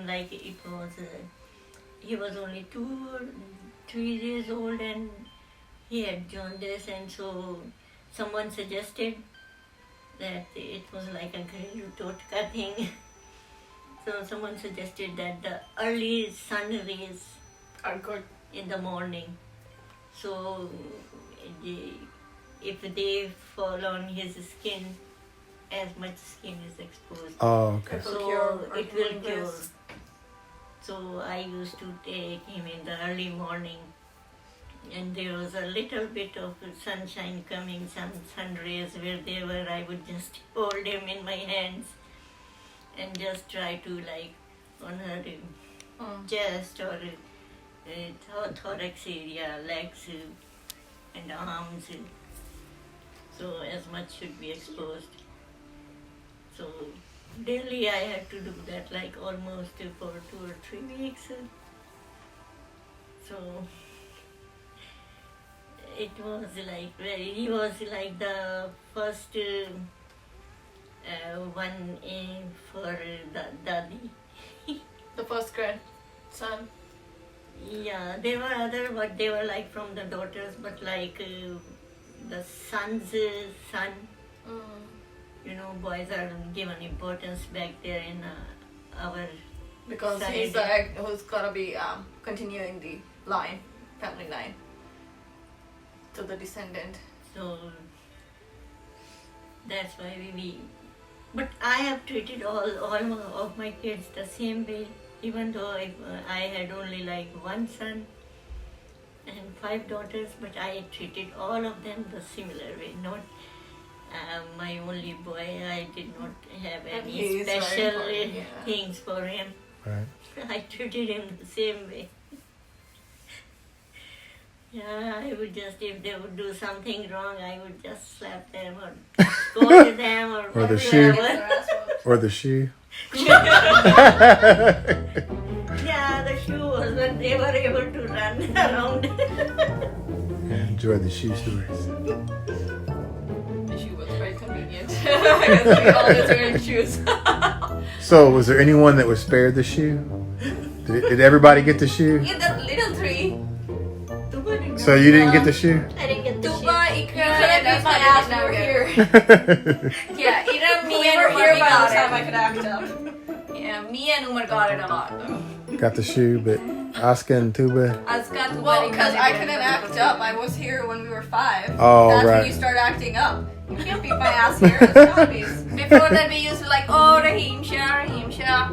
Like it was, he was only 2 or 3 years old and he had jaundice, and so someone suggested that it was like a Gharilu Totka thing. So someone suggested that the early sun rays are good in the morning. So if they fall on his skin, as much skin is exposed. Oh, okay. So it will cure. So I used to take him in the early morning, and there was a little bit of sunshine coming, some sun rays where they were. I would just hold him in my hands and just try to, like, on her chest or thorax area, legs and arms. So as much should be exposed. So daily I had to do that, like almost for 2 or 3 weeks. So it was like he was like the first one for the Dadi. The first grandson. Yeah, there were other, but they were like from the daughters, but like the son's son. You know, boys are given importance back there in our Because side. he's the egg who's gonna be continuing the line, family line, to the descendant. So that's why we. But I have treated all of my kids the same way, even though I had only like one son and 5 daughters, but I treated all of them the similar way. Not my only boy, I did not have any He's very special important, yeah. things for him. Right. I treated him the same way. Yeah, I would just, if they would do something wrong, I would just slap them or scold them or Or the whatever. shoe. Their ass whooped. Or the shoe. Yeah, the shoe was when they were able to run around. Yeah, enjoy the shoe stories. The shoe was very convenient. Because we always wearing shoes. So, was there anyone that was spared the shoe? Did everybody get the shoe? Yeah, the little three. So you didn't get the shoe? I didn't get the shoe. Tuba, Ikra, couldn't and beat my ass when we were here. Yeah, either Me me and or Umar here by got the it. time I could act up. Yeah, me and Umar got it a lot though. Got the shoe, but Oscar and Tuba. Azka, Tuba, Well, Ikra, because they I didn't. couldn't act up. I was here when we were 5. Oh, That's right. when you start acting up. You can't beat my ass here. It's zombies. Before that, we used to like, oh, Rahim Shah, Rahim Shah.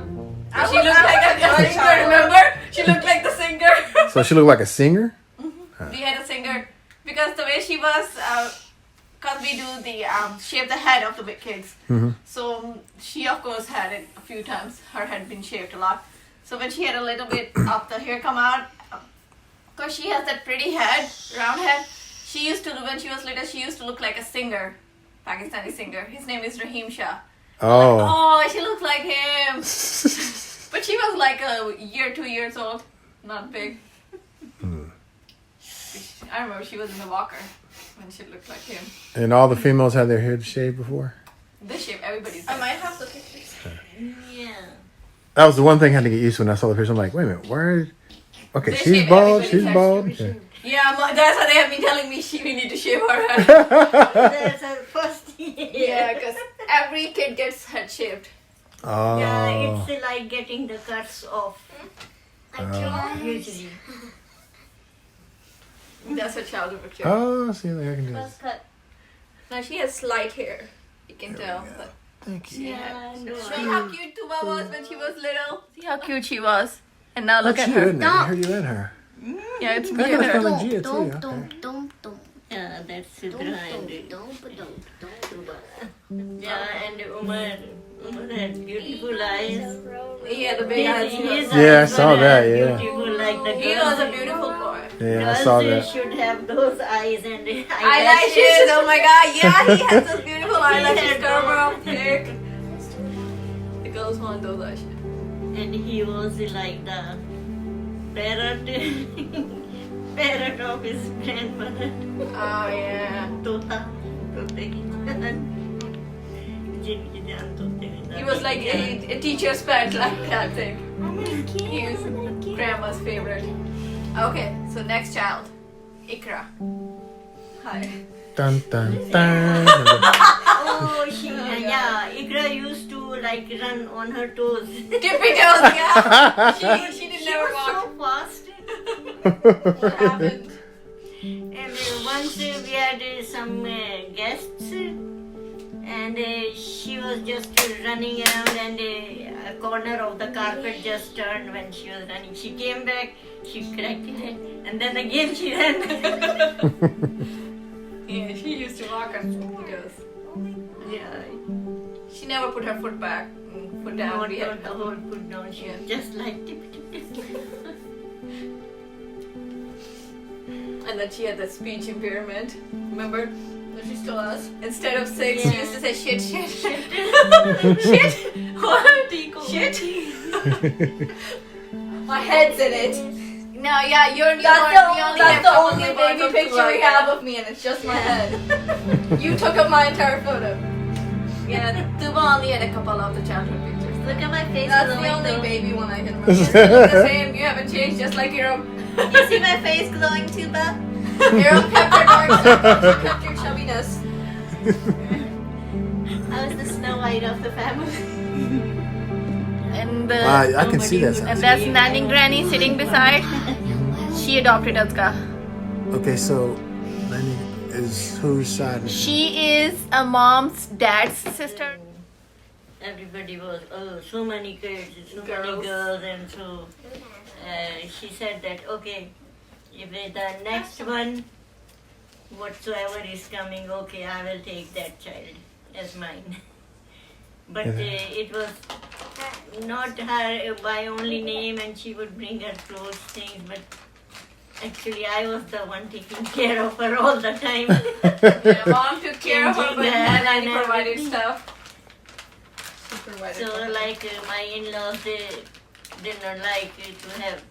I She was looked like a a young singer, child. remember? She looked like the singer. So she looked like a singer? We had a singer because the way she was, because we do the shave the head of the big kids. Mhm. So she of course had it a few times. Her head been shaved a lot. So when she had a little bit of the hair come out, because she has that pretty head, round head. She used to, when she was little, she used to look like a singer, Pakistani singer. His name is Rahim Shah. Oh. Oh, she looks like him. But she was like a year, 2 years old, not big. I remember she was in the walker when she looked like him. And all the females had their hair shaved before? They shave everybody's I head. might have the pictures. Yeah. That was the one thing I had to get used to when I saw the picture. I'm like, wait a minute, where? Okay, They she's shave bald, everybody's she's head. bald. Okay. Yeah, that's how they have been telling me we need to shave her head. That's our first year. Yeah, because every kid gets head shaved. Oh. Yeah, it's like getting the cuts off. Usually. That's her childhood picture. Oh, see, like I can do this. cut. Now she has light hair. You can tell. But Thank you. Yeah, no. see how cute Tuba was when she was little. See how cute she was. And now look That's at you, her. isn't it? I heard you and her. Yeah, it's me That and was her. from Gia, too. Okay. Yeah, that's Sidra and Tuba. Yeah, and Umar had beautiful eyes. He had the big eyes. His Yeah, I eyes saw were that, yeah. Beautiful like the He girls. was a beautiful boy. Yeah, I Girls saw that. should have those eyes and Eyelashes, oh my god, yeah, he has those beautiful eyelashes, had cover up thick. The girls want those eyelashes. And he was like the parrot, parrot of his grandmother, Oh yeah. Tota. He He was like a teacher's pet, like that thing. He's grandma's favorite. Okay, so next child, Ikra. Hi. Dun dun dun. Oh, Ikra used to like run on her toes. Tippy toes, yeah. She did She never was walk. so fast. What happened? And once we had some guests, and she was just running around, and a corner of the carpet just turned when she was running. She came back, she cracked her head, and then again she ran. Yeah, she used to walk on tippy toes. Yeah, She never put her foot back, foot down. not We had the whole put down. She was just like tip, tip, tip. And then she had the speech impairment. Remember? When she told us, instead of 6, she Yeah. used to say shit, shit, shit. Shit? What? Shit? My head's in it. No, yeah, you're That's the only baby picture picture we have of me, and it's just my head. You took up my entire photo. Yeah, Tuba only had a couple of the childhood pictures. Look at my face. That's the glowing only though. baby one I can You remember. still look the same. You haven't changed, just like your own. You see my face glowing, Tuba? Your own kept your dark circles, you kept your chubbiness. I was the Snow White of the family. And the I can see that. and that's Nanny Granny sitting beside. She adopted Azka. Okay, so Lenny is whose side? Is She is a mom's dad's sister. Everybody was, so many kids, so Girls. many girls, and so she said that, okay, if the next one, whatsoever is coming, okay, I will take that child as mine. But it was not her by only name, and she would bring her clothes, things, but actually I was the one taking care of her all the time. Yeah, mom took care of her, but Changing her Nanny and provided everything. stuff. She provided So stuff. like my in-laws, they did not like to have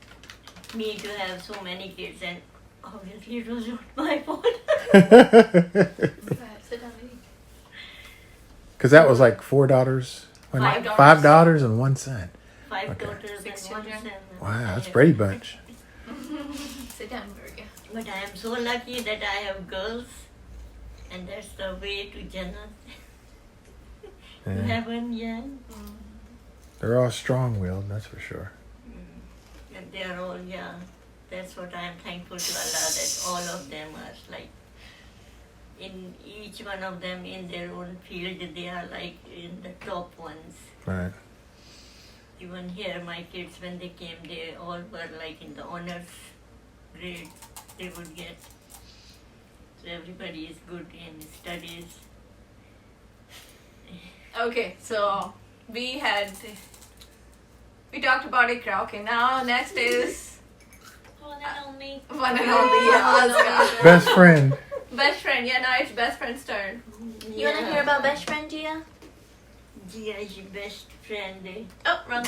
me to have so many kids, and obviously it was not my fault. Sit down, baby. Because that was like 4 daughters, Wait, Five daughters. 5 daughters and 1 son. 5 Okay. daughters 6 and 1 children. son. Wow, that's a Brady bunch. Sit down, Virga. But I am so lucky that I have girls, and that's the way to Jannah. To Yeah. heaven, yeah. They're all strong-willed, that's for sure. And they are all, yeah. That's what I am thankful to Allah, that all of them are like, in each one of them in their own field, they are like in the top ones. Right. Even here, my kids, when they came, they all were like in the honors grade they would get. So everybody is good in studies. Okay, so we talked about Ikra. Okay, now next is One and only. one and only Azka. Best friend. Best friend. Yeah, now it's best friend's turn. You wanna hear about best friend, Gia? Gia is your best friend. Oh, wrong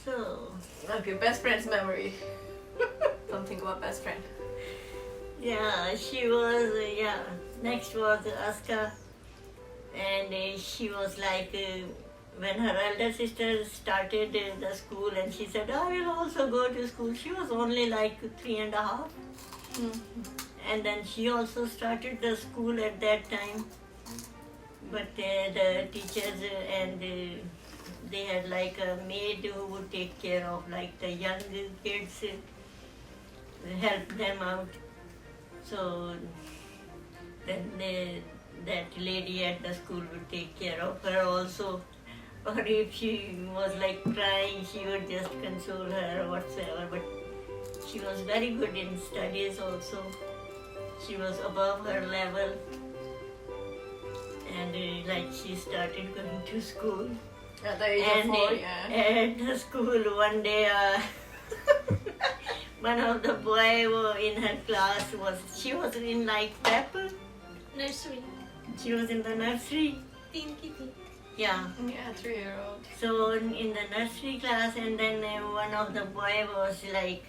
So, Okay, best friend's memory. Something about best friend. yeah, she was, next was Aska. And she was like, when her elder sister started the school, and she said, I will also go to school. She was only like 3.5. And then she also started the school at that time. But the teachers and they had like a maid who would take care of like the young kids, help them out. So then that lady at the school would take care of her also. Or if she was like crying, she would just console her or whatsoever. But she was very good in studies also. She was above her level. And like she started going to school. At the age And of 4, yeah. at the school one day, one of the boy in her class she was in like prep. Nursery. She was in the nursery. Teen kitty. Yeah. Yeah, 3-year-old. So in the nursery class, and then one of the boy was like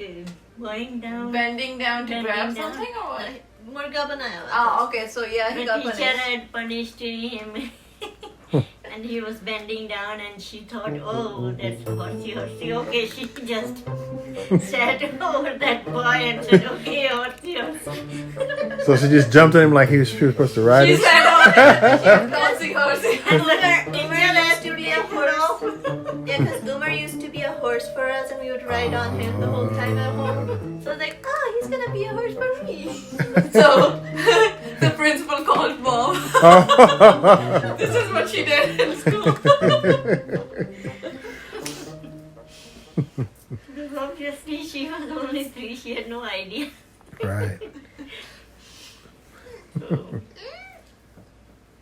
going down. Bending down to Bending grab down. something or what? Murga banaya. Oh, okay. So yeah, he The got teacher punished. had punished him. And he was bending down and she thought, oh, that's horsey, horsey. Okay, she just sat over that boy and said, okay, horsey, horsey. So she just jumped on him like she was supposed to ride She it. said, "Oh, horsey, horsey." And Umar used to be a horse. Yeah, because Umar used to be a horse for us and we would ride on him the whole time at home. So I was like, oh, he's gonna be a horse for me. So the principal called mom. This is what she did in school. Because obviously she was only 3, she had no idea. Right. So,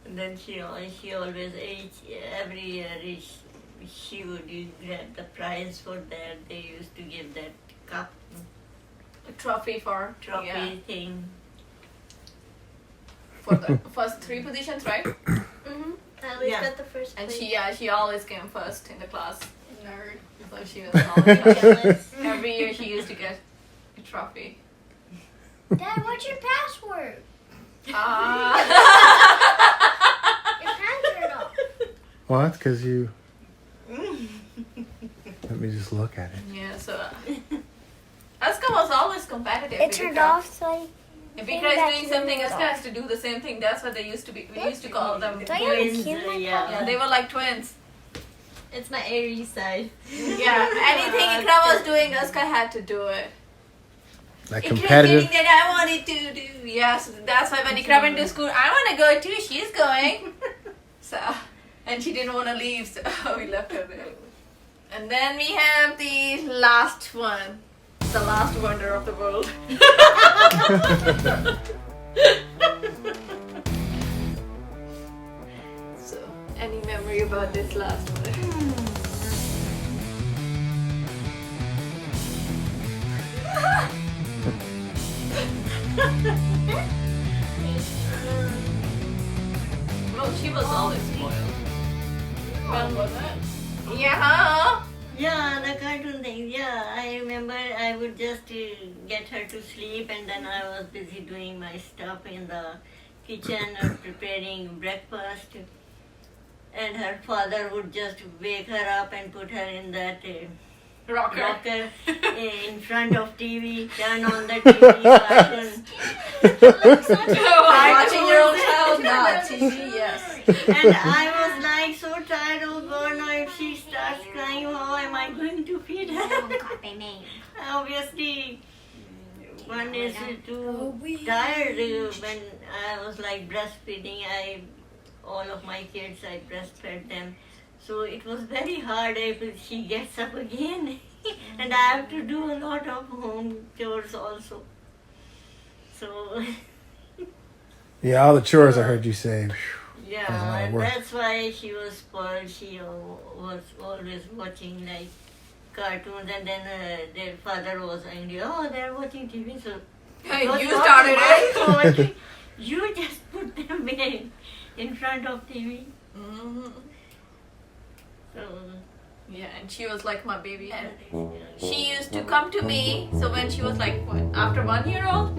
and then she always, every year, she would grab the prize for that. They used to give that cup A trophy for trophy yeah, thing. for the first 3 positions, right? Mm-hmm. I always Yeah. got the first And place. she always came first in the class. Nerd. So she was always Jealous. every year she used to get a trophy. Dad, what's your password? Ah. Your password off. Well, that's because you. Let me just look at it. Yeah, so Aska was always competitive. It with turned Ikra. off, so I. If Came Ikra is back doing to something, the Aska door. has to do the same thing. That's what they used to be. We used to call them. Do I have a Twins, key in my yeah. pocket? Yeah, they were like twins. It's my Aries side. Yeah, anything Ikra was doing, Aska had to do it. Like Ikra is competitive. doing that I wanted to do. Yes, that's why when Ikra went to school, I want to go too. She's going. So, and she didn't want to leave, so we left her there. And then we have the last one, the last wonder of the world. So, any memory about this last one? Well, she was always spoiled. When was it? Yeah. Yeah, the cartoon thing. Yeah, I remember I would just get her to sleep and then I was busy doing my stuff in the kitchen or preparing breakfast. And her father would just wake her up and put her in that Rocker. rocker in front of TV, turn on the TV cartoon. Watching your own child, not TV, yes. And I was like so tired, oh God, now if she starts crying, how am I going to feed her? Obviously, one is too tired when I was like breastfeeding. All of my kids, I breastfed them. So it was very hard if she gets up again. And I have to do a lot of home chores also. So, Yeah, all the chores I heard you say. That's a lot yeah, of work. that's why she was spoiled. She was always watching like cartoons, and then their father was angry. Oh, they're watching TV, so Hey, was you not started my it. fault. You just put them in front of TV. Mhm. So Yeah, and she was like my baby. And she used to come to me. So when she was like, what, after 1 year old,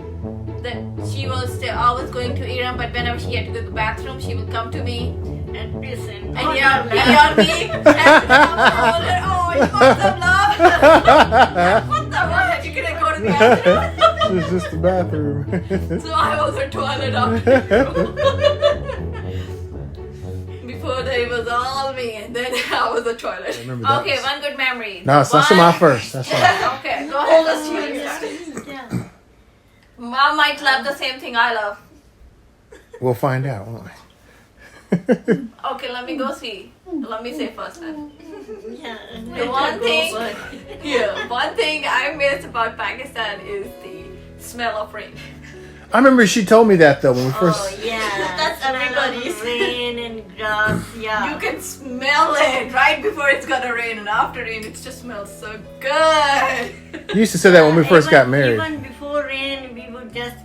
then she was always going to Iram. But whenever she had to go to the bathroom, she would come to me and listen. and pee on me. And hold her, oh, you want some love? What the fuck? You couldn't go to the bathroom. It's just the bathroom. So I was her toilet after. Before that, it was all me, and then I was the toilet. remember that. Okay, one good memory. No, Sasu Maa first. That's all. Okay, go ahead. Let's hear you start. Yeah. Mom might love the same thing I love. We'll find out, won't we? Okay, let me go see. Let me say first then. Yeah. The one thing, But yeah, one thing I miss about Pakistan is the smell of rain. I remember she told me that though when we first. oh yeah, That's smell of everybody's. rain and grass. Yeah. You can smell it right before it's gonna rain, and after rain, it just smells so good. You used to say that when we first got married. Even before rain, we would just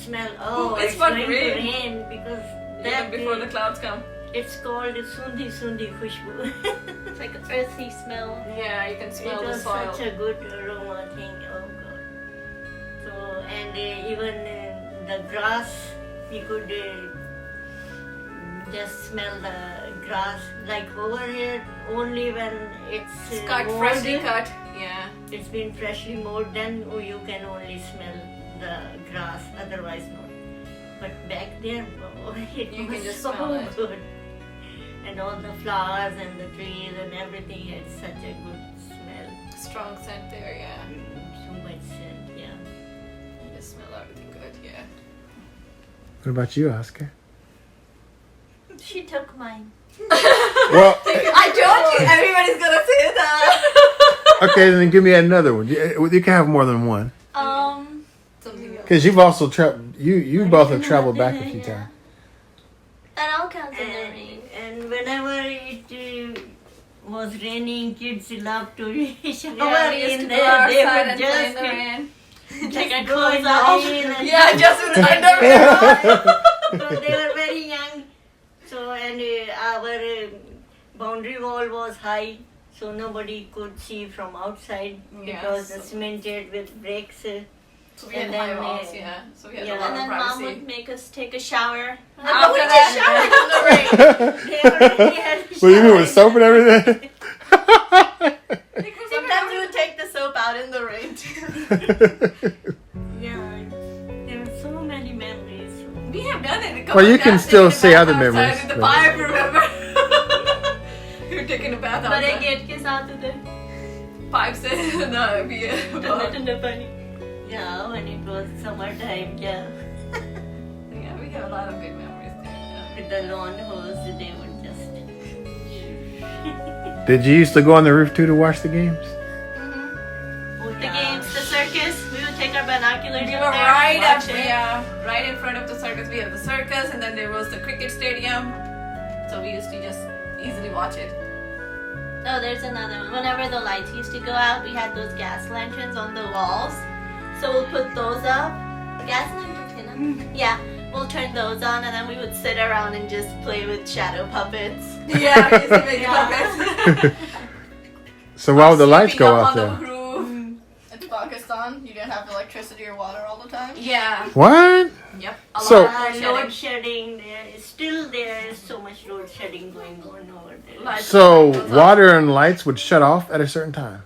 smell. Oh, it's it's for going rain. to rain because Even that before the clouds come. it's called sundi sundi khushbu. It's like an earthy smell. Yeah, you can It smell the was soil. such a good aroma thing. Oh God. So and even the grass, we could just smell the grass. Like over here, only when it's Cut, mowed, freshly cut. Yeah. it's been freshly mowed, then you can only smell the grass, otherwise not. But back there, oh, it You was can just so smell it. good. And all the flowers and the trees and everything had such a good smell. Strong scent there, yeah. So much scent, yeah. You just smell everything good, yeah. What about you, Oscar? She took mine. Well, I told you everybody's gonna say that. okay, then give me another one. You can have more than one. Something else. Because you've also traveled. You both have traveled back a few times. That all counts in the rain. And whenever it was raining, kids loved to shower Yeah, we used in to go there. They outside would and play in just the rain. Take our go clothes in the off. rain and Yeah, just with underwear. so they were very young. So and our boundary wall was high, so nobody could see from outside because the so- cemented with bricks. So we had And high then, walls, yeah. So we had yeah. a lot And of then mom privacy. would make us take a shower. After we that, just showered in the rain. They already had Well, you mean with shower. soap and everything? Sometimes we would take the soap out in the rain too. Yeah, there were so many memories. We have done it a couple Well, you of can times, still taken a say bath other outside memories, With the but- pipe, remember? We were taking a bath But I outside. get kiss out of the Pipes in. No, we Yeah, when it was summertime, yeah. Yeah, we have a lot of good memories there. With the lawn hose, they would just. Did you used to go on the roof too to watch the games? Oh, The games, the circus, we would take our binoculars We up were there right and up, watch it. yeah, right in front of the circus. We have the circus, and then there was the cricket stadium. So we used to just easily watch it. No, there's another one. Whenever the lights used to go out, we had those gas lanterns on the walls. So we'll put those up. Gas lanterns, you know? Yeah. We'll turn those on and then we would sit around and just play with shadow puppets. Yeah, we used to make puppets. So why would the lights Sleeping go up out on the there? roof. It's Pakistan. You didn't have electricity or water all the time. Yeah. What? Yep. A So- lot of Load shedding. shedding, there is so much load shedding going on over there. Lights So goes off. water and lights would shut off at a certain time.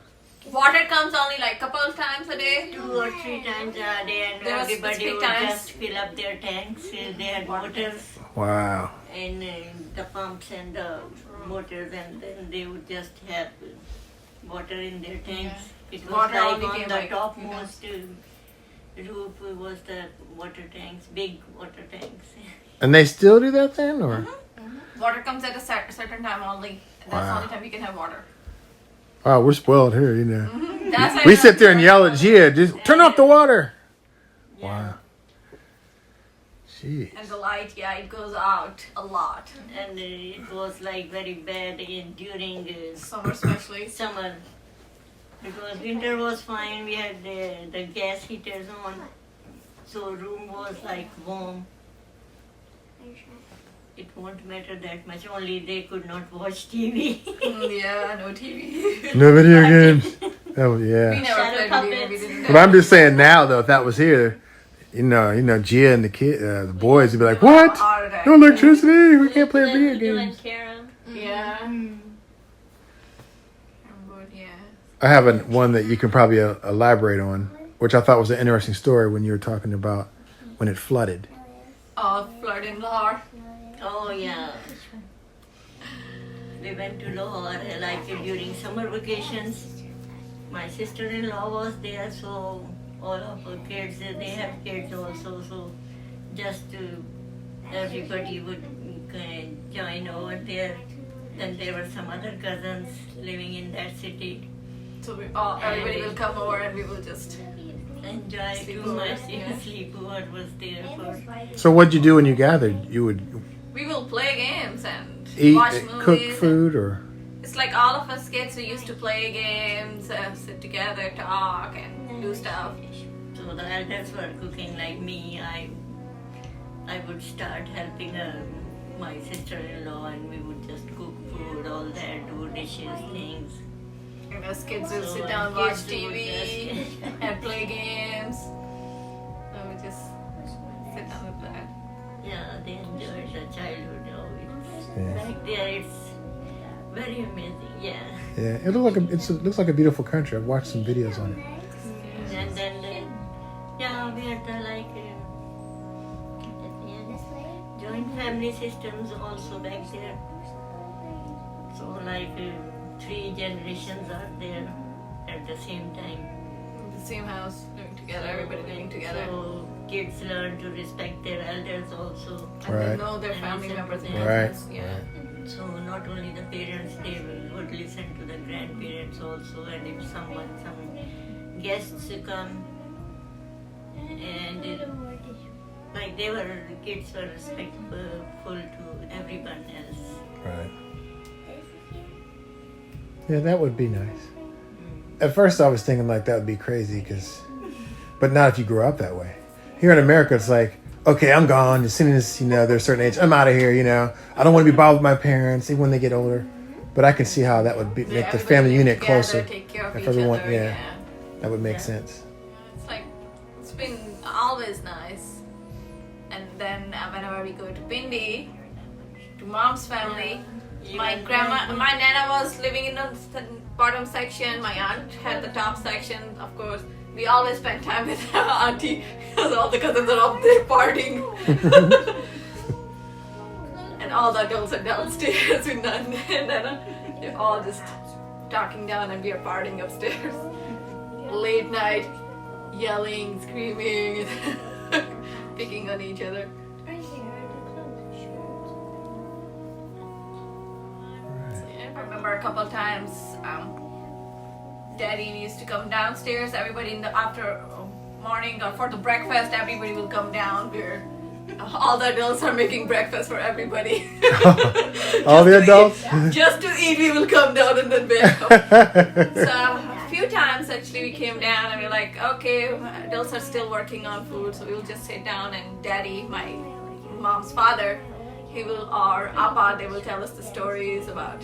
Water comes only like couple of times a day. 2 or 3 times a day, and There was everybody specific would times. just fill up their tanks. They had motors Wow. and the pumps and the motors, and then they would just have water in their tanks. It was Water like only on came the like, topmost roof was the water tanks, big water tanks. And they still do that then, or? Water comes at a certain time only. That's the Wow. only time you can have water. Wow, we're spoiled here, you know. That's why We sit there and yell at Gia, just turn off the water. Wow. Jeez. And the light, yeah, it goes out a lot. And it was like very bad during Summer especially. summer, because winter was fine. We had the gas heaters on, so room was like warm. It won't matter that much. Only they could not watch TV. Yeah, no TV. No video games. Oh We yeah. never Shadow played puppets. video. We didn't But I'm just saying now though, if that was here, you know, Gia and the boys would be like, what? Heart attack. No electricity. We can't play Then video Lulu and games. Karen. Yeah. Good, yeah. I have one that you can probably elaborate on, which I thought was an interesting story when you were talking about when it flooded. Oh, flood in Lahore. Oh yeah. We went to Lahore like during summer vacations. My sister-in-law was there, so all of her kids, they have kids also, so just everybody would join over there. Then there were some other cousins living in that city. So everybody will come over and we will just. Enjoy Sleep too over, much, yeah. sleep over was there for. So what'd you do when you gathered? You would We will play games and eat, watch cook movies. food, or? It's like all of us kids we used to play games, sit together, talk, and do stuff. So the elders were cooking like me. I would start helping my sister-in-law, and we would just cook food, all that, do dishes, things. And us kids will So, sit down, watch kids would TV, just- and play games. So we just sit Yeah, they enjoyed the childhood of it. Yeah. Back there, it's very amazing. Yeah. Yeah, it looks like a beautiful country. I've watched some videos on it. And then, yeah, we had the joint family systems also back there. So like 3 generations are there at the same time. The same house, living together, everybody living together. So kids learn to respect their elders also. And Right. they know their family And members and Right. cousins. Yeah. So not only the parents, they would listen to the grandparents also, and if some guests come, and like kids were respectful to everyone else. Right. Yeah, that would be nice. At first, I was thinking like that would be crazy, but not if you grew up that way. Here in America, it's like, okay, I'm gone. As soon as they're a certain age, I'm out of here. I don't want to be bothered with my parents, even when they get older. But I can see how that would make the Everybody family live unit together, closer. Take care of If each everyone- other. yeah. That would make sense. It's like, it's been always nice. And then whenever we go to Pindi, to mom's family, my nana was living in the bottom section, my aunt had the top section, of course. We always spend time with her auntie because all the cousins are up there partying. And all the adults are downstairs with Nana and Nana. They're all just talking down and we are partying upstairs. Late night, yelling, screaming, picking on each other. I remember a couple times, Daddy used to come downstairs. Everybody after morning or for the breakfast, everybody will come down. Where all the adults are making breakfast for everybody. All the adults? Just to eat, we will come down and then back up. So a few times actually we came down and we were like, okay, adults are still working on food, so we will just sit down and Daddy, my mom's father, or Appa, they will tell us the stories about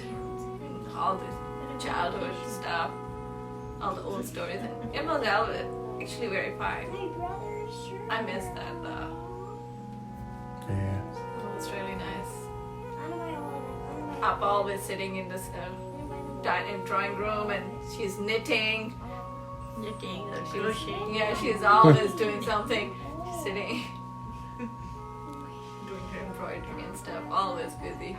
all the childhood stuff, all the old stories, and it was actually very fun. I miss that though. Yeah. It was really nice. Appa always sitting in this drawing room and she's knitting. Knitting or crocheting. Yeah, she's always doing something. She's sitting, doing her embroidery and stuff. Always busy.